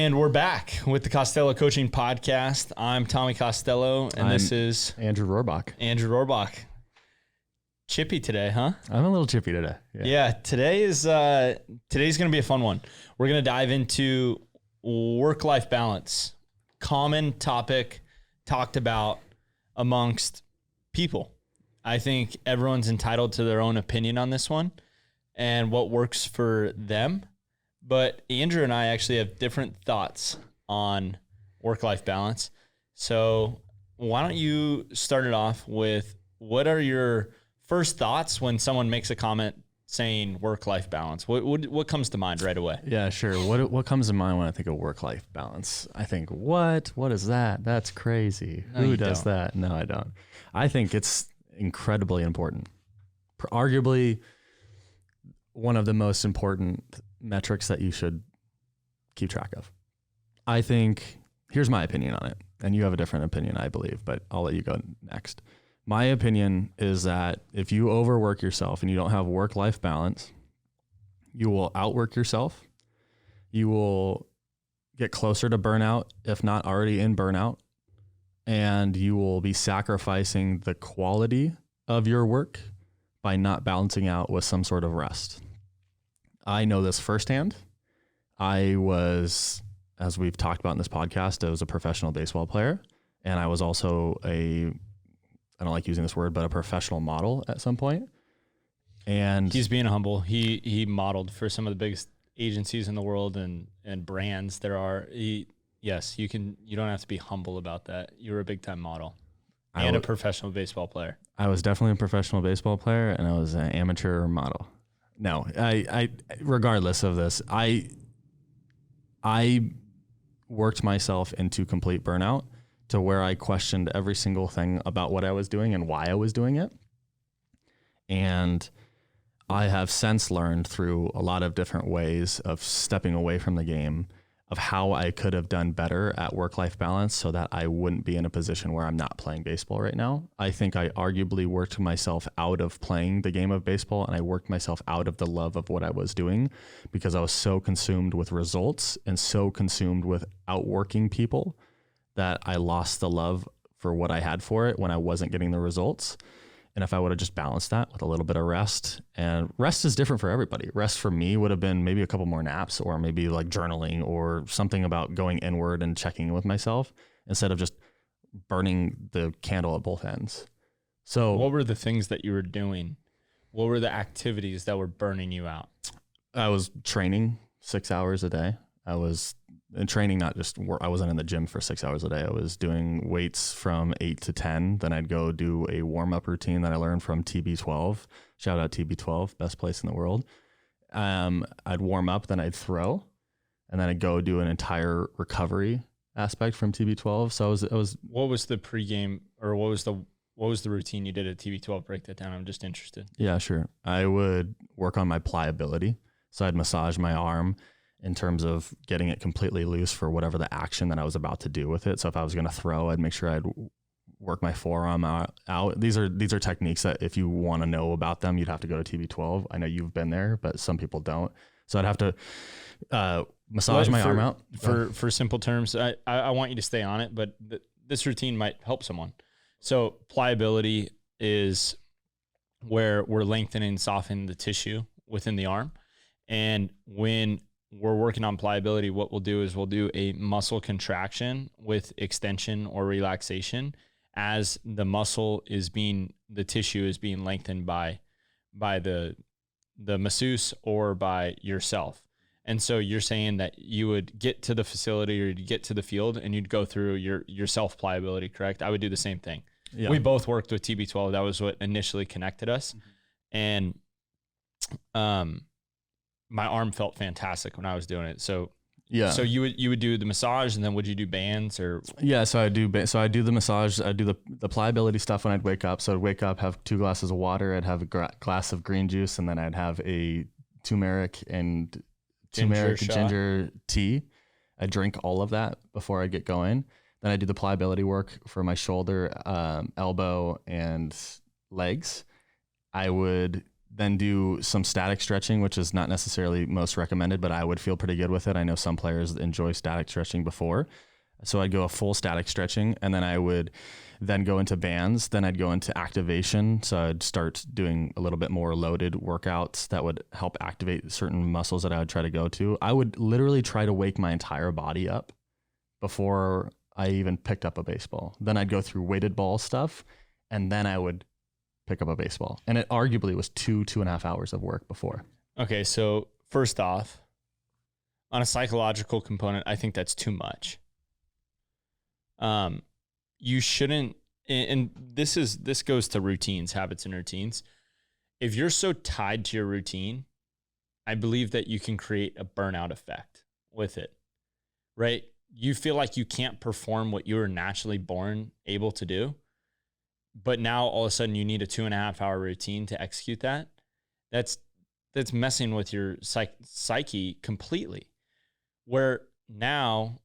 And we're back with the Costello Coaching Podcast. I'm Tommy Costello, and this is Andrew Rohrbach. Andrew Rohrbach. Chippy today, huh? I'm a little chippy today. Yeah, today's going to be a fun one. We're going to dive into work-life balance. Common topic talked about amongst people. I think everyone's entitled to their own opinion on this one and what works for them. But Andrew and I actually have different thoughts on work-life balance. So why don't you start it off with what are your first thoughts when someone makes a comment saying work-life balance? What comes to mind right away? Yeah, sure. What comes to mind when I think of work-life balance? I think, what is that? That's crazy. No, Who does that? No, I don't. I think it's incredibly important. Arguably one of the most important metrics that you should keep track of. I think, here's my opinion on it, and you have a different opinion, I believe, but I'll let you go next. My opinion is that if you overwork yourself and you don't have work-life balance, you will outwork yourself. You will get closer to burnout, if not already in burnout, and you will be sacrificing the quality of your work by not balancing out with some sort of rest. I know this firsthand. I was, as we've talked about in this podcast, I was a professional baseball player, and I was also I don't like using this word, but a professional model at some point. And he's being humble. He modeled for some of the biggest agencies in the world and brands there are. Yes, you don't have to be humble about that. You were a big time model and a professional baseball player. I was definitely a professional baseball player, and I was an amateur model. No, I regardless of this, I worked myself into complete burnout to where I questioned every single thing about what I was doing and why I was doing it. And I have since learned through a lot of different ways of stepping away from the game of how I could have done better at work-life balance so that I wouldn't be in a position where I'm not playing baseball right now. I think I arguably worked myself out of playing the game of baseball, and I worked myself out of the love of what I was doing because I was so consumed with results and so consumed with outworking people that I lost the love for what I had for it when I wasn't getting the results. And if I would have just balanced that with a little bit of rest, and rest is different for everybody. Rest for me would have been maybe a couple more naps, or maybe like journaling or something about going inward and checking in with myself instead of just burning the candle at both ends. So what were the things that you were doing? What were the activities that were burning you out? I was training 6 hours a day. I was in training, not just work. I wasn't in the gym for 6 hours a day. I was doing weights from 8 to 10. Then I'd go do a warm-up routine that I learned from TB12. Shout out TB12, best place in the world. I'd warm up, then I'd throw, and then I'd go do an entire recovery aspect from TB12. So I was. What was the pregame, or what was the routine you did at TB12? Break that down. I'm just interested. Yeah, sure. I would work on my pliability. So I'd massage my arm in terms of getting it completely loose for whatever the action that I was about to do with it. So if I was going to throw, I'd make sure I'd work my forearm out. These are techniques that if you want to know about them, you'd have to go to TB12. I know you've been there, but some people don't. So I'd have to massage my arm out. For simple terms, I want you to stay on it, but this routine might help someone. So pliability is where we're lengthening, softening the tissue within the arm. And when we're working on pliability, what we'll do is we'll do a muscle contraction with extension or relaxation as the tissue is being lengthened by the masseuse or by yourself. And so you're saying that you would get to the facility or you'd get to the field and you'd go through your self pliability, correct? I would do the same thing. Yeah. We both worked with TB12. That was what initially connected us. Mm-hmm. And, my arm felt fantastic when I was doing it. So yeah. So you would do the massage, and then would you do bands or? Yeah. So I do the massage. I do the pliability stuff when I'd wake up. So I'd wake up, have 2 glasses of water. I'd have a glass of green juice, and then I'd have a turmeric ginger tea. I drink all of that before I get going. Then I do the pliability work for my shoulder, elbow, and legs. I would then do some static stretching, which is not necessarily most recommended, but I would feel pretty good with it. I know some players enjoy static stretching before. So I'd go a full static stretching, and then I would then go into bands. Then I'd go into activation. So I'd start doing a little bit more loaded workouts that would help activate certain muscles that I would try to go to. I would literally try to wake my entire body up before I even picked up a baseball. Then I'd go through weighted ball stuff, and then I would pick up a baseball. And it arguably was 2.5 hours of work before. Okay, so first off, on a psychological component, I think that's too much. You shouldn't, and this goes to routines, habits and routines. If you're so tied to your routine, I believe that you can create a burnout effect with it, right? You feel like you can't perform what you were naturally born able to do, but now all of a sudden you need a 2.5 hour routine to execute that. That's messing with your psyche completely. Where now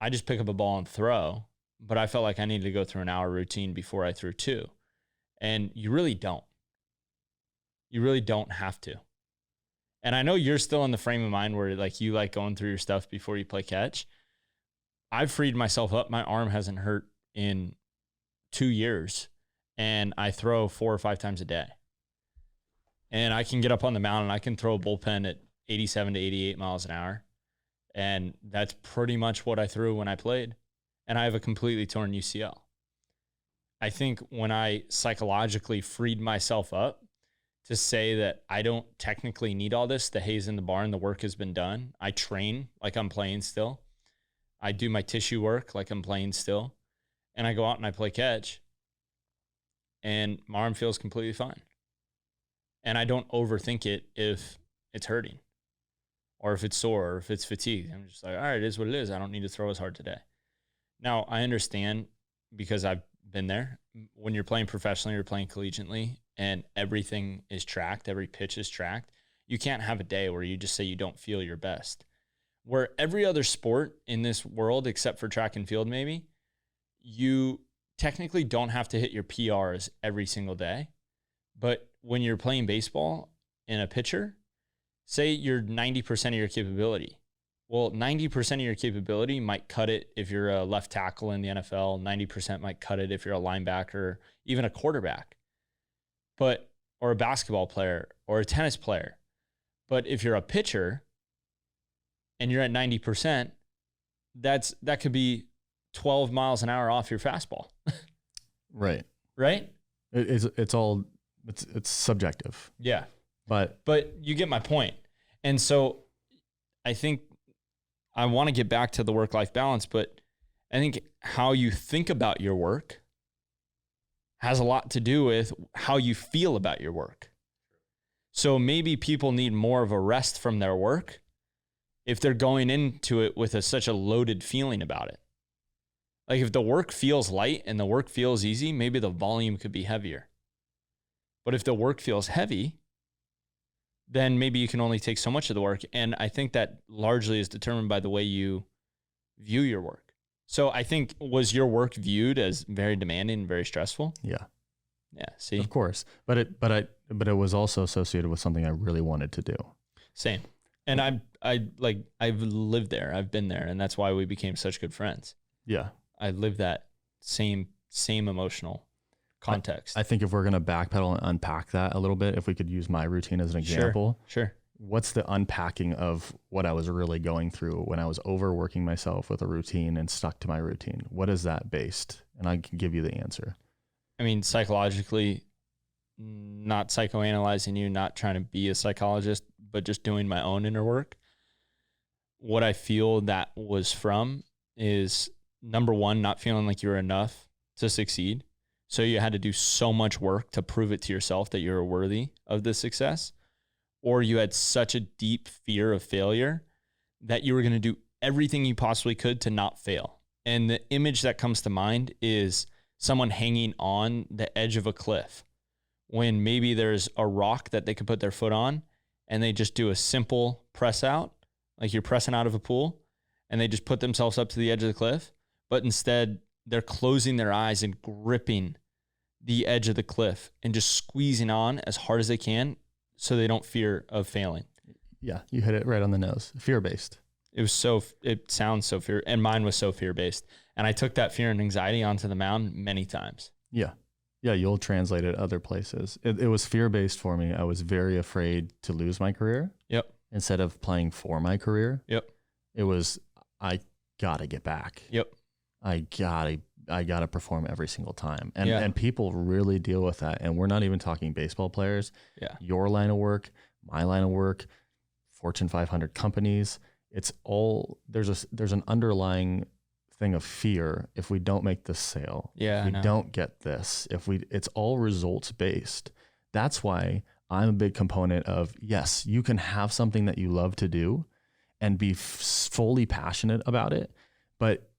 I just pick up a ball and throw, but I felt like I needed to go through an hour routine before I threw 2. And you really don't. You really don't have to. And I know you're still in the frame of mind where like you like going through your stuff before you play catch. I've freed myself up. My arm hasn't hurt in 2 years, and I throw 4 or 5 times a day. And I can get up on the mound and I can throw a bullpen at 87 to 88 miles an hour. And that's pretty much what I threw when I played. And I have a completely torn UCL. I think when I psychologically freed myself up to say that I don't technically need all this, the hay's in the barn, the work has been done. I train like I'm playing still. I do my tissue work like I'm playing still. And I go out and I play catch. And my arm feels completely fine. And I don't overthink it if it's hurting or if it's sore or if it's fatigued. I'm just like, all right, it is what it is. I don't need to throw as hard today. Now, I understand because I've been there. When you're playing professionally, you're playing collegiately, and everything is tracked, every pitch is tracked. You can't have a day where you just say you don't feel your best. Where every other sport in this world, except for track and field maybe, you technically don't have to hit your PRs every single day. But when you're playing baseball in a pitcher, say you're 90% of your capability. Well, 90% of your capability might cut it if you're a left tackle in the NFL. 90% might cut it if you're a linebacker, even a quarterback, or a basketball player or a tennis player. But if you're a pitcher and you're at 90%, that could be 12 miles an hour off your fastball. Right. Right? It's subjective. Yeah. But you get my point. And so I think I want to get back to the work-life balance, but I think how you think about your work has a lot to do with how you feel about your work. So maybe people need more of a rest from their work if they're going into it with such a loaded feeling about it. Like if the work feels light and the work feels easy, maybe the volume could be heavier. But if the work feels heavy, then maybe you can only take so much of the work. And I think that largely is determined by the way you view your work. So I think, was your work viewed as very demanding and very stressful? Yeah. Yeah. See, of course, but it was also associated with something I really wanted to do. Same. And I've lived there. I've been there. And that's why we became such good friends. Yeah. I lived that same emotional context. I think if we're going to backpedal and unpack that a little bit, if we could use my routine as an example. Sure. What's the unpacking of what I was really going through when I was overworking myself with a routine and stuck to my routine? What is that based? And I can give you the answer. I mean, psychologically, not psychoanalyzing you, not trying to be a psychologist, but just doing my own inner work. What I feel that was from is, number one, not feeling like you're enough to succeed. So you had to do so much work to prove it to yourself that you're worthy of this success. Or you had such a deep fear of failure that you were going to do everything you possibly could to not fail. And the image that comes to mind is someone hanging on the edge of a cliff when maybe there's a rock that they could put their foot on and they just do a simple press out, like you're pressing out of a pool, and they just put themselves up to the edge of the cliff. But instead, they're closing their eyes and gripping the edge of the cliff and just squeezing on as hard as they can, so they don't fear of failing. Yeah, you hit it right on the nose. Fear-based. It sounds so fear, and mine was so fear-based. And I took that fear and anxiety onto the mound many times. Yeah. Yeah, you'll translate it other places. It was fear-based for me. I was very afraid to lose my career. Yep. Instead of playing for my career. Yep. It was, I gotta get back. Yep. I gotta perform every single time. And people really deal with that. And we're not even talking baseball players. Yeah. Your line of work, my line of work, Fortune 500 companies. It's all, there's an underlying thing of fear. If we don't make this sale, if we don't get this, it's all results based. That's why I'm a big component of, yes, you can have something that you love to do and be fully passionate about it. But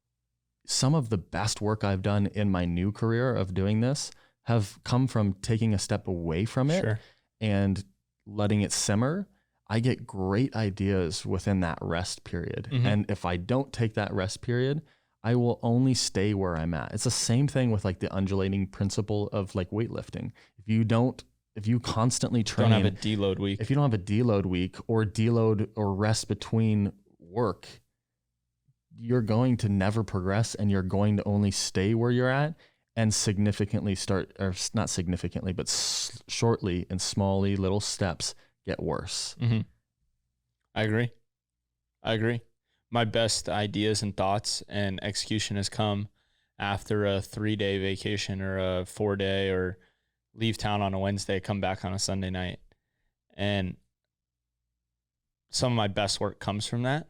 some of the best work I've done in my new career of doing this have come from taking a step away from it and letting it simmer. I get great ideas within that rest period. Mm-hmm. And if I don't take that rest period, I will only stay where I'm at. It's the same thing with like the undulating principle of like weightlifting. If you constantly train, don't have a deload week. If you don't have a deload week or deload or rest between work, you're going to never progress and you're going to only stay where you're at and not significantly, but shortly and smally little steps get worse. Mm-hmm. I agree. My best ideas and thoughts and execution has come after a 3-day vacation or a 4-day, or leave town on a Wednesday, come back on a Sunday night. And some of my best work comes from that.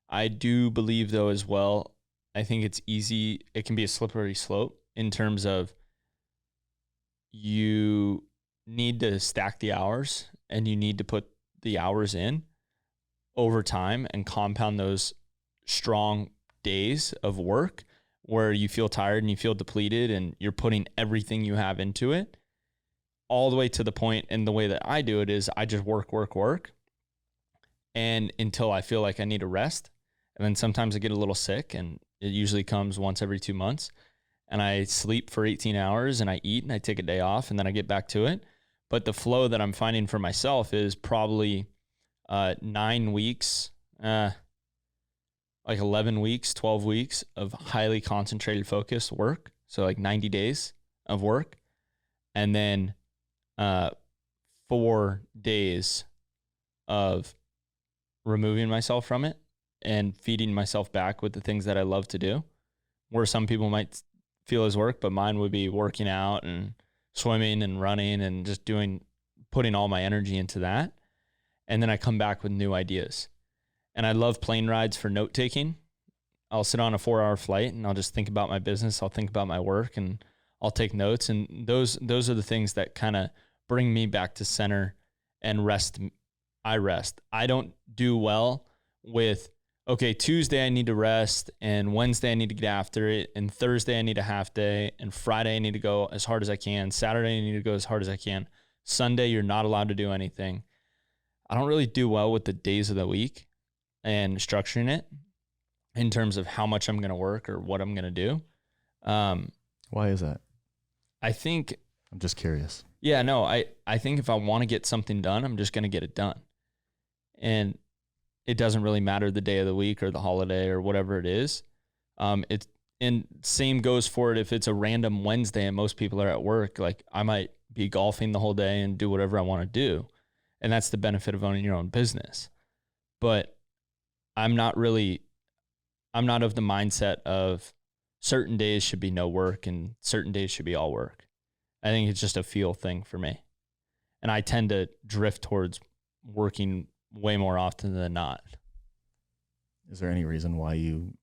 I do believe though as well, I think it's easy. It can be a slippery slope in terms of you need to stack the hours and you need to put the hours in over time and compound those strong days of work where you feel tired and you feel depleted and you're putting everything you have into it, all the way to the point. And the way that I do it is I just work. And until I feel like I need a rest. And then sometimes I get a little sick, and it usually comes once every 2 months, and I sleep for 18 hours and I eat and I take a day off and then I get back to it. But the flow that I'm finding for myself is probably 9 weeks, like 11 weeks, 12 weeks of highly concentrated, focused work. So like 90 days of work. And then 4 days of removing myself from it and feeding myself back with the things that I love to do, where some people might feel as work, but mine would be working out and swimming and running and just putting all my energy into that. And then I come back with new ideas. And I love plane rides for note taking. I'll sit on a 4-hour flight and I'll just think about my business. I'll think about my work and I'll take notes. And those are the things that kind of bring me back to center and rest. I rest. I don't do well with, okay, Tuesday I need to rest, and Wednesday I need to get after it, and Thursday I need a half day, and Friday I need to go as hard as I can. Saturday I need to go as hard as I can. Sunday you're not allowed to do anything. I don't really do well with the days of the week and structuring it in terms of how much I'm going to work or what I'm going to do. Why is that? I think... I'm just curious. Yeah, no, I think if I want to get something done, I'm just going to get it done. And it doesn't really matter the day of the week or the holiday or whatever it is. And same goes for it if it's a random Wednesday and most people are at work. Like I might be golfing the whole day and do whatever I want to do. And that's the benefit of owning your own business. But I'm not of the mindset of certain days should be no work and certain days should be all work. I think it's just a feel thing for me. And I tend to drift towards working way more often than not. Is there any reason why you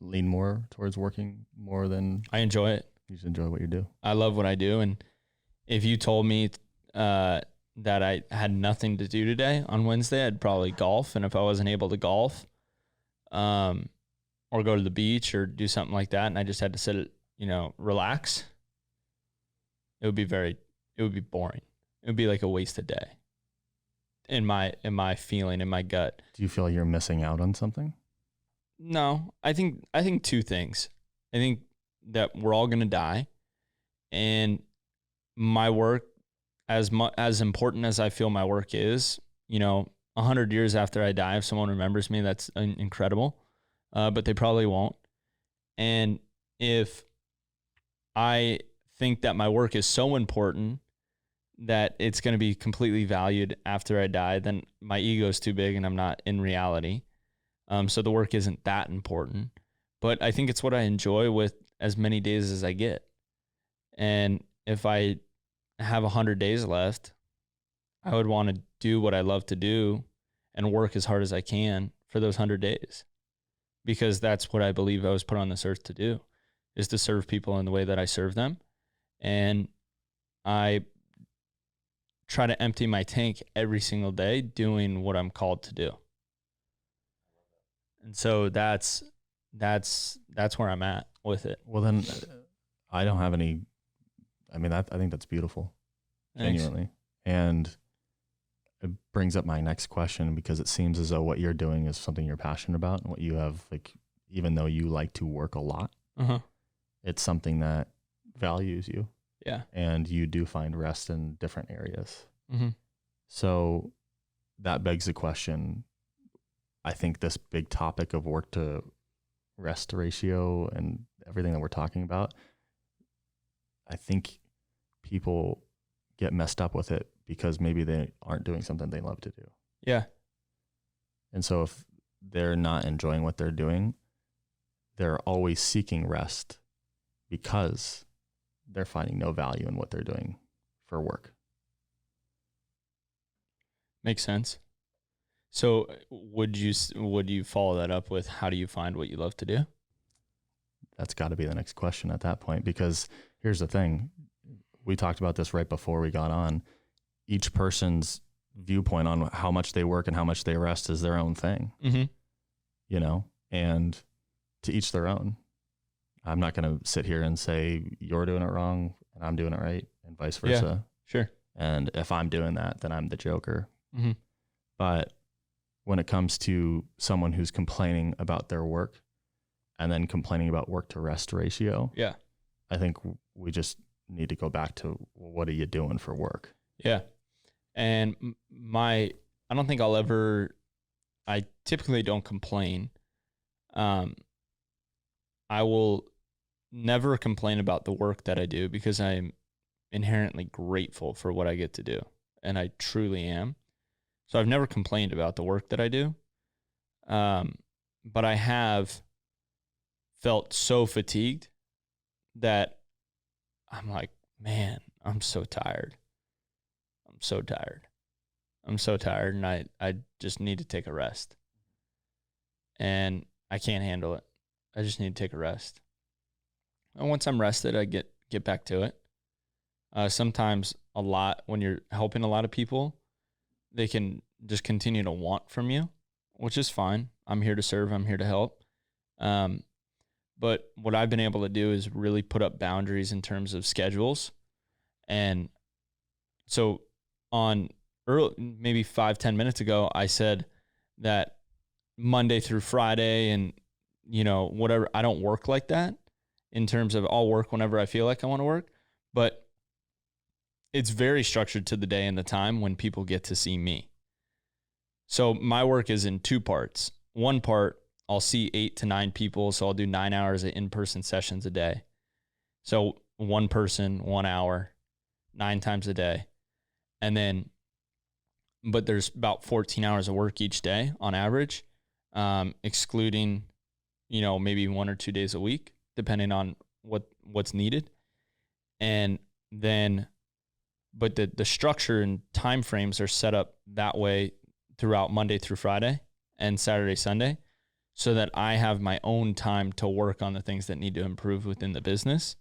lean more towards working more than... I enjoy it. You just enjoy what you do. I love what I do. And if you told me that I had nothing to do today on Wednesday, I'd probably golf. And if I wasn't able to golf or go to the beach or do something like that, and I just had to sit, relax, it would be boring. It would be like a wasted day in my feeling, in my gut. Do you feel like you're missing out on something? No, I think 2 things. I think that we're all going to die, and my work, as important as I feel my work is, 100 years after I die, if someone remembers me, that's incredible. But they probably won't. And if I think that my work is so important that it's going to be completely valued after I die, then my ego is too big and I'm not in reality. So the work isn't that important. But I think it's what I enjoy with as many days as I get. And if I have 100 days left, I would want to do what I love to do and work as hard as I can for those 100 days. Because that's what I believe I was put on this earth to do, is to serve people in the way that I serve them. And I try to empty my tank every single day doing what I'm called to do. And so that's where I'm at with it. Well, then I don't have any, I think that's beautiful. Thanks. Genuinely. And it brings up my next question, because it seems as though what you're doing is something you're passionate about, and what you have, like, even though you like to work a lot, it's something that values you. Yeah. And you do find rest in different areas. Mm-hmm. So that begs the question. I think this big topic of work to rest ratio and everything that we're talking about, I think people get messed up with it because maybe they aren't doing something they love to do. Yeah. And so if they're not enjoying what they're doing, they're always seeking rest because they're finding no value in what they're doing for work. Makes sense. So would you follow that up with, how do you find what you love to do? That's got to be the next question at that point, because here's the thing. We talked about this right before we got on. Each person's viewpoint on how much they work and how much they rest is their own thing, and to each their own. I'm not going to sit here and say you're doing it wrong and I'm doing it right, and vice versa. Yeah, sure. And if I'm doing that, then I'm the joker. Mm-hmm. But when it comes to someone who's complaining about their work and then complaining about work to rest ratio, yeah, I think we just need to go back to, well, what are you doing for work? Yeah. And I don't think I typically don't complain. I will never complain about the work that I do, because I'm inherently grateful for what I get to do. And I truly am. So I've never complained about the work that I do. But I have felt so fatigued that I'm like, man, I'm so tired. And I just need to take a rest. And I can't handle it. I just need to take a rest. And once I'm rested, I get back to it. Sometimes a lot, when you're helping a lot of people, they can just continue to want from you, which is fine. I'm here to serve. I'm here to help. But what I've been able to do is really put up boundaries in terms of schedules. And so maybe 5-10 minutes ago, I said that Monday through Friday and, whatever, I don't work like that, in terms of I'll work whenever I feel like I want to work, but it's very structured to the day and the time when people get to see me. So my work is in two parts. One part, I'll see 8 to 9 people. So I'll do 9 hours of in-person sessions a day. So one person, 1 hour, 9 times a day. But there's about 14 hours of work each day on average, excluding, maybe 1 or 2 days a week, depending on what's needed. And then, but the structure and time frames are set up that way throughout Monday through Friday and Saturday, Sunday, so that I have my own time to work on the things that need to improve within the business.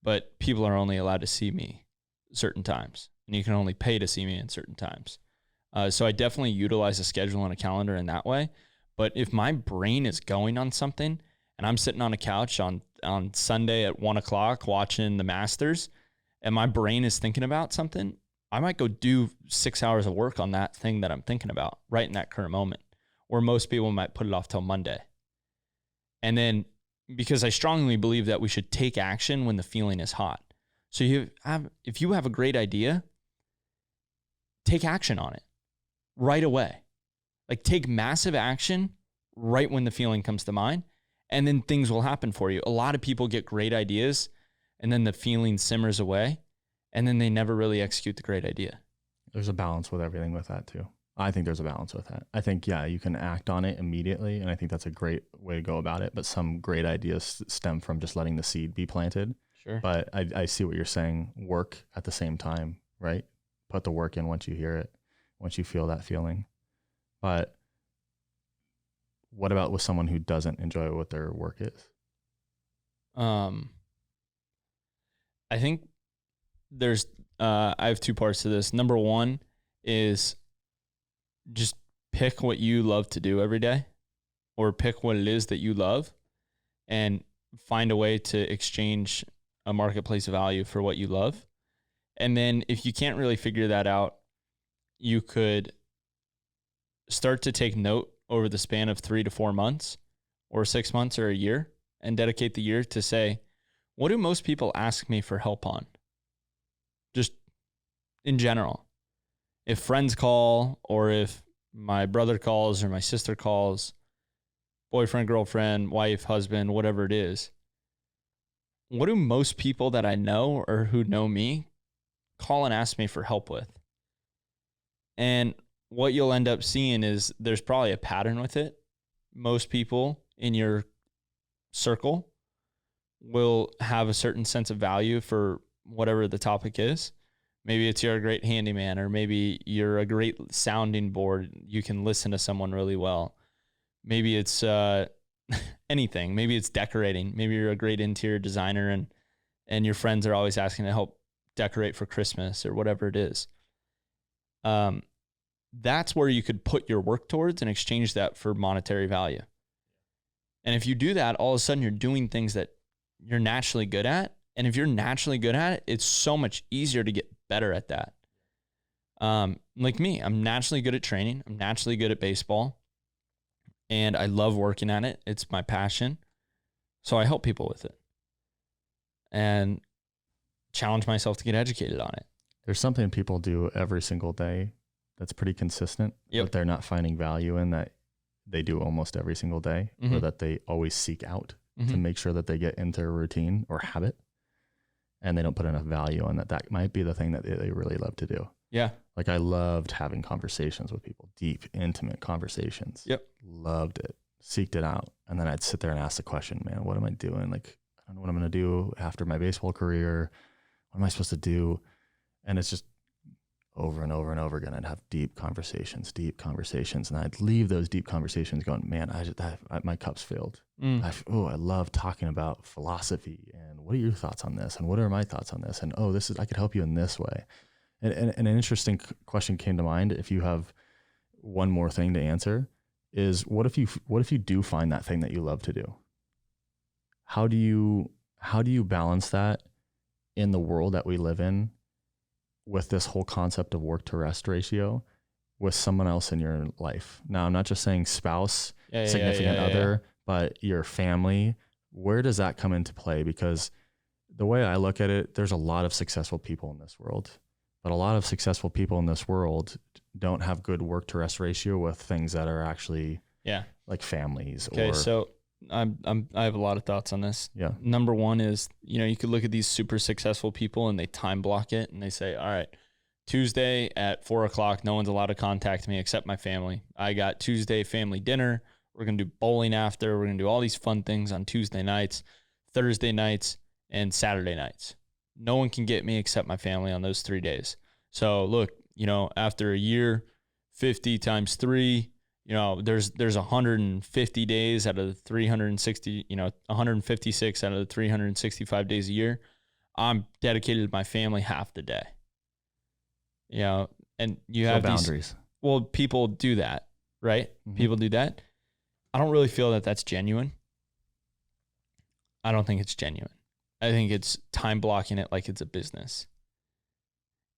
But people are only allowed to see me certain times, and you can only pay to see me in certain times. So I definitely utilize a schedule and a calendar in that way. But if my brain is going on something and I'm sitting on a couch on Sunday at 1:00 watching the Masters, and my brain is thinking about something, I might go do 6 hours of work on that thing that I'm thinking about right in that current moment, where most people might put it off till Monday. And then, because I strongly believe that we should take action when the feeling is hot. So if you have a great idea, take action on it right away. Like take massive action right when the feeling comes to mind, and then things will happen for you. A lot of people get great ideas and then the feeling simmers away and then they never really execute the great idea. There's a balance with everything with that too. I think there's a balance with that. I think, yeah, you can act on it immediately, and I think that's a great way to go about it. But some great ideas stem from just letting the seed be planted. Sure. But I see what you're saying. Work at the same time, right? Put the work in once you hear it, once you feel that feeling. But what about with someone who doesn't enjoy what their work is? I think there's, I have two parts to this. Number one is just pick what you love to do every day, or pick what it is that you love and find a way to exchange a marketplace value for what you love. And then if you can't really figure that out, you could start to take note over the span of 3 to 4 months or 6 months or a year, and dedicate the year to say, what do most people ask me for help on? Just in general. If friends call, or if my brother calls or my sister calls, boyfriend, girlfriend, wife, husband, whatever it is, what do most people that I know or who know me call and ask me for help with? And what you'll end up seeing is there's probably a pattern with it. Most people in your circle will have a certain sense of value for whatever the topic is. Maybe it's you're a great handyman, or maybe you're a great sounding board. You can listen to someone really well. Maybe it's anything. Maybe it's decorating. Maybe you're a great interior designer and your friends are always asking to help decorate for Christmas or whatever it is. That's where you could put your work towards and exchange that for monetary value. And if you do that, all of a sudden you're doing things that you're naturally good at. And if you're naturally good at it, it's so much easier to get better at that. Like me, I'm naturally good at training. I'm naturally good at baseball. And I love working at it. It's my passion. So I help people with it and challenge myself to get educated on it. There's something people do every single day that's pretty consistent, that they're not finding value in, that they do almost every single day, or that they always seek out to make sure that they get into a routine or habit, and they don't put enough value on that. That might be the thing that they really love to do. Yeah. Like I loved having conversations with people, deep, intimate conversations. Yep. Loved it, seeked it out. And then I'd sit there and ask the question, man, what am I doing? Like, I don't know what I'm going to do after my baseball career. What am I supposed to do? And it's just over and over and over again. I'd have deep conversations. And I'd leave those deep conversations going, man, my cup's filled. I love talking about philosophy, and what are your thoughts on this? And what are my thoughts on this? And I could help you in this way. And an interesting question came to mind. If you have one more thing to answer, is what if you do find that thing that you love to do? How do you balance that in the world that we live in, with this whole concept of work to rest ratio, with someone else in your life? Now, I'm not just saying spouse, significant other, but your family. Where does that come into play? Because the way I look at it, there's a lot of successful people in this world, but a lot of successful people in this world don't have good work to rest ratio with things that are actually like families. Okay, so I have a lot of thoughts on this. Yeah. Number one is, you could look at these super successful people and they time block it, and they say, all right, Tuesday at 4:00, no one's allowed to contact me except my family. I got Tuesday family dinner. We're going to do bowling after. We're going to do all these fun things on Tuesday nights, Thursday nights, and Saturday nights. No one can get me except my family on those 3 days. So look, after a year, 50 times 3, there's 150 days out of the 360, 156 out of the 365 days a year. I'm dedicated to my family half the day. And you have boundaries. People do that, right? Mm-hmm. People do that. I don't really feel that that's genuine. I don't think it's genuine. I think it's time blocking it like it's a business.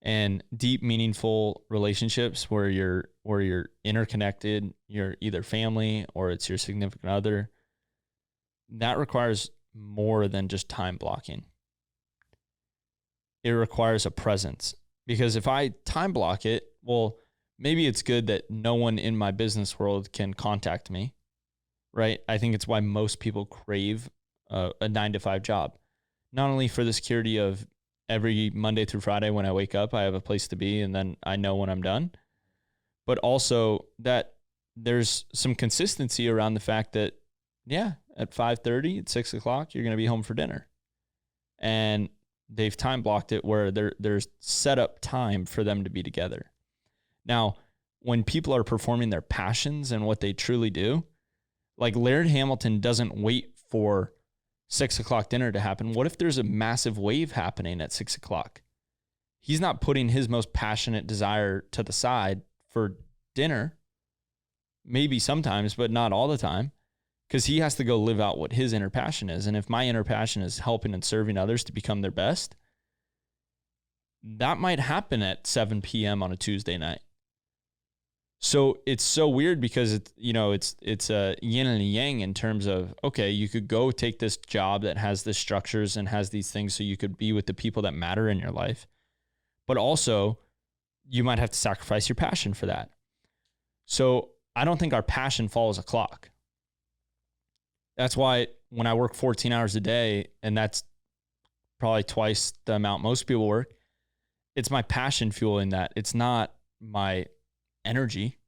And deep, meaningful relationships where you're interconnected, you're either family or it's your significant other, that requires more than just time blocking. It requires a presence. Because if I time block it, well, maybe it's good that no one in my business world can contact me, right? I think it's why most people crave a 9-to-5 job, not only for the security of every Monday through Friday when I wake up, I have a place to be, and then I know when I'm done, but also that there's some consistency around the fact that, yeah, at 5:30, at 6 o'clock, you're going to be home for dinner. And they've time blocked it where there's set up time for them to be together. Now, when people are performing their passions and what they truly do, like Laird Hamilton doesn't wait for 6 o'clock dinner to happen. What if there's a massive wave happening at 6 o'clock? He's not putting his most passionate desire to the side for dinner, maybe sometimes, but not all the time, because he has to go live out what his inner passion is. And if my inner passion is helping and serving others to become their best, that might happen at 7 p.m. on a Tuesday night. So it's so weird because it's a yin and a yang in terms of, okay, you could go take this job that has the structures and has these things so you could be with the people that matter in your life. But also you might have to sacrifice your passion for that. So I don't think our passion follows a clock. That's why when I work 14 hours a day, and that's probably twice the amount most people work, it's my passion fueling that. It's not my energy.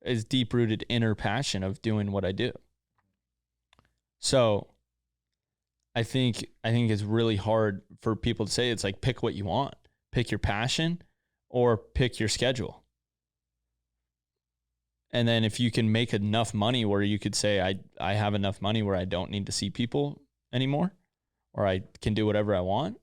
It's deep-rooted inner passion of doing what I do. So I think it's really hard for people to say, it's like, pick what you want. Pick your passion or pick your schedule. And then if you can make enough money where you could say, I have enough money where I don't need to see people anymore, or I can do whatever I want,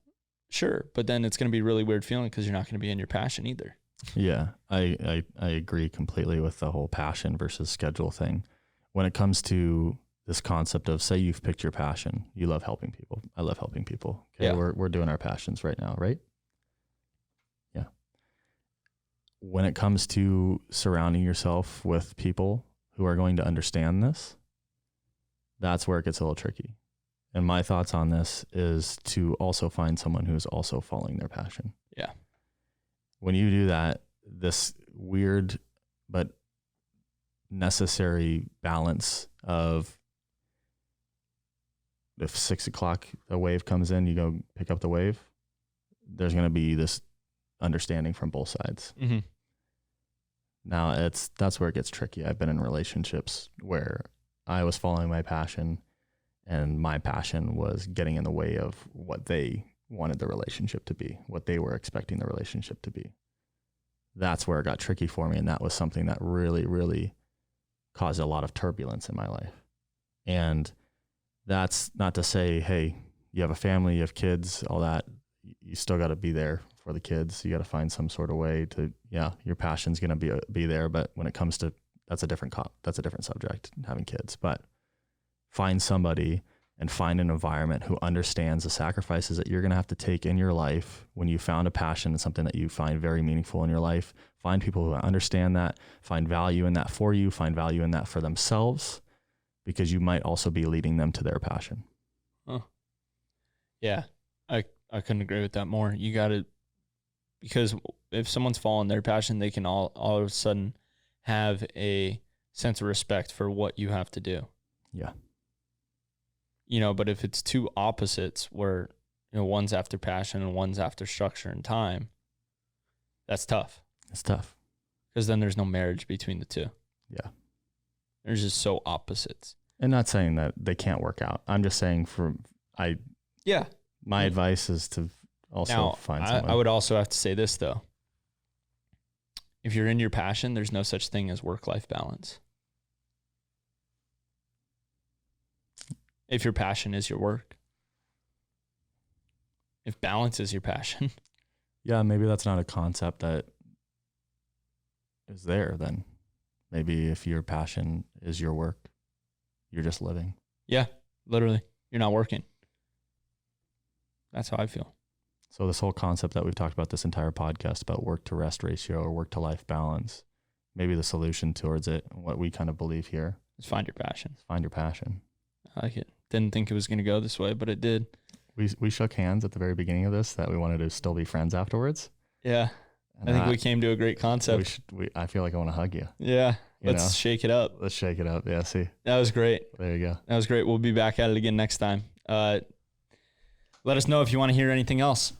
sure. But then it's going to be a really weird feeling because you're not going to be in your passion either. Yeah, I agree completely with the whole passion versus schedule thing. When it comes to this concept of, say you've picked your passion, you love helping people. I love helping people. Okay, yeah. We're doing our passions right now, right? Yeah. When it comes to surrounding yourself with people who are going to understand this, that's where it gets a little tricky. And my thoughts on this is to also find someone who's also following their passion. Yeah. When you do that, this weird but necessary balance of, if 6 o'clock a wave comes in, you go pick up the wave, there's going to be this understanding from both sides. Mm-hmm. Now that's where it gets tricky. I've been in relationships where I was following my passion and my passion was getting in the way of what they wanted the relationship to be, what they were expecting the relationship to be. That's where it got tricky for me. And that was something that really, really caused a lot of turbulence in my life. And that's not to say, hey, you have a family, you have kids, all that, you still got to be there for the kids. You got to find some sort of way to, yeah, your passion's going to be there. But when it comes to, that's a different subject, having kids. But find somebody and find an environment who understands the sacrifices that you're going to have to take in your life when you found a passion and something that you find very meaningful in your life. Find people who understand that, find value in that for you, find value in that for themselves, because you might also be leading them to their passion. Huh. Yeah, I couldn't agree with that more. You got to, because if someone's following their passion, they can all of a sudden have a sense of respect for what you have to do. Yeah. But if it's two opposites where, one's after passion and one's after structure and time, that's tough. It's tough. Because then there's no marriage between the two. Yeah. They're just so opposites. And not saying that they can't work out. I'm just saying my advice is to also find someone. I would also have to say this though. If you're in your passion, there's no such thing as work-life balance. If your passion is your work. If balance is your passion. Yeah, maybe that's not a concept that is there then. Maybe if your passion is your work, you're just living. Yeah, literally. You're not working. That's how I feel. So this whole concept that we've talked about this entire podcast about work to rest ratio or work to life balance, maybe the solution towards it, what we kind of believe here, is find your passion. Find your passion. I like it. Didn't think it was going to go this way, but it did. We shook hands at the very beginning of this that we wanted to still be friends afterwards. Yeah. I think we came to a great concept. I feel like I want to hug you. Yeah. Let's shake it up. Let's shake it up. Yeah. See, that was great. There you go. That was great. We'll be back at it again next time. Let us know if you want to hear anything else.